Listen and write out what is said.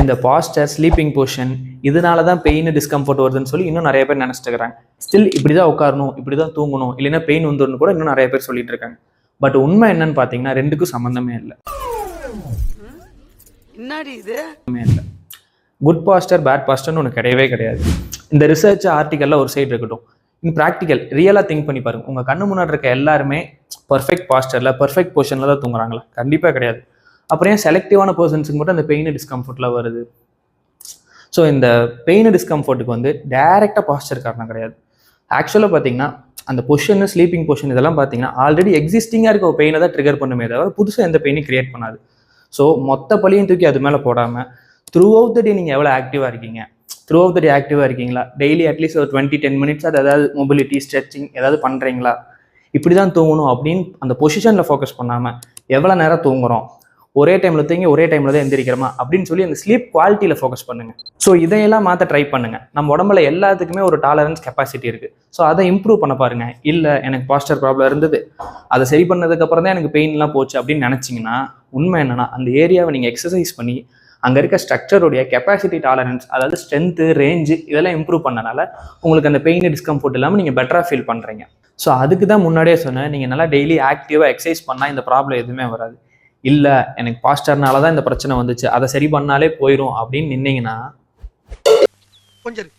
இந்த pastor sleeping position இதனால தான் பெயின் டிஸ்கம்ஃபர்ட் வருதுன்னு சொல்லி இன்னும் நிறைய பேர் நினச்சிட்டு இருக்கிறாங்க. ஸ்டில் இப்படி தான் உட்காரணும், இப்படி தான் தூங்கணும், இல்லைன்னா பெயின் வந்துடும் கூட இன்னும் நிறைய பேர் சொல்லிட்டு இருக்காங்க. பட் உண்மை என்னன்னு பார்த்தீங்கன்னா ரெண்டுக்கும் சம்மந்தமே இல்லை. குட் பாஸ்டர் பேட் பாஸ்டர்னு ஒன்று கிடையவே கிடையாது. இந்த ரிசர்ச் ஆர்டிக்கலில் ஒரு சைடு இருக்கட்டும், இன் ப்ராக்டிக்கல் ரியலாக திங்க் பண்ணி பாருங்க. உங்கள் கண்ணு முன்னாடி இருக்க எல்லாருமே பர்ஃபெக்ட் பாஸ்டரில் பர்ஃபெக்ட் பொசிஷனில் தான் தூங்குறாங்களா? கண்டிப்பாக கிடையாது. அப்புறம் ஏன் செலக்டிவான பர்சன்ஸுக்கு மட்டும் அந்த பெயின் டிஸ்கம்ஃபர்ட்லாம் வருது? ஸோ இந்த பெயின் டிஸ்கம்ஃபர்ட்டுக்கு வந்து டைரெக்டாக பாஸ்டர் காரணம் கிடையாது. ஆக்சுவலாக பார்த்தீங்கன்னா அந்த பொசிஷன், ஸ்லீப்பிங் பொசிஷன் இதெல்லாம் பார்த்தீங்கன்னா ஆல்ரெடி எக்ஸிஸ்டிங்காக இருக்க ஒரு பெயினை தான் ட்ரிகர் பண்ணுமே தவிர புதுசாக எந்த பெயினையும் கிரியேட் பண்ணாது. ஸோ மொத்த பழியும் தூக்கி அது மேலே போடாமல் த்ரூ அவுட் த டே நீங்கள் எவ்வளோ ஆக்டிவாக இருக்கீங்க, த்ரூ அவுட் த டே ஆக்டிவாக இருக்கீங்களா, டெய்லி அட்லீஸ்ட் ஒரு 20-10 மினிட்ஸ் அது ஏதாவது மொபிலிட்டி ஸ்ட்ரெச்சிங் ஏதாவது பண்ணுறீங்களா, இப்படி தான் தூங்கணும் அப்படின்னு அந்த பொசிஷனில் ஃபோக்கஸ் பண்ணாமல் எவ்வளோ நேரம் தூங்குறோம், ஒரே டைமில் தூங்கி ஒரே டைமில் தான் எந்திரிக்கிறோமா அப்படின்னு சொல்லி அந்த ஸ்லீப் குவாலிட்டியில் ஃபோக்கஸ் பண்ணுங்கள். ஸோ இதையெல்லாம் மாற்ற ட்ரை பண்ணுங்கள். நம்ம உடம்புல எல்லாத்துக்குமே ஒரு டாலரன்ஸ் கெப்பாசிட்டி இருக்குது. ஸோ அதை இம்ப்ரூவ் பண்ண பாருங்கள். இல்லை எனக்கு பாஸ்டர் ப்ராப்ளம் இருந்தது, அதை சரி பண்ணதுக்கப்புறம் தான் எனக்கு பெயின்லாம் போச்சு அப்படின்னு நினச்சிங்கன்னா உண்மை என்னன்னா அந்த ஏரியாவை நீங்கள் எக்ஸசைஸ் பண்ணி அங்கே இருக்க ஸ்ட்ரக்சருடைய கெப்பாசிட்டி டாலரன்ஸ், அதாவது ஸ்ட்ரென்த்து, ரேஞ்சு இதெல்லாம் இம்ப்ரூவ் பண்ணனால உங்களுக்கு அந்த பெயின் டிஸ்கம்ஃபர்ட் இல்லாமல் நீங்கள் பெட்டராக ஃபீல் பண்ணுறீங்க. ஸோ அதுக்கு தான் முன்னாடியே சொன்னேன், நீங்கள் நல்லா டெய்லி ஆக்டிவாக எக்ஸசைஸ் பண்ணால் இந்த ப்ராப்ளம் எதுவுமே வராது. இல்லை எனக்கு பாஸ்டர்னால தான் இந்த பிரச்சனை வந்துச்சு, அதை சரி பண்ணாலே போயிடும் அப்படின்னு நின்னீங்கன்னா கொஞ்சம்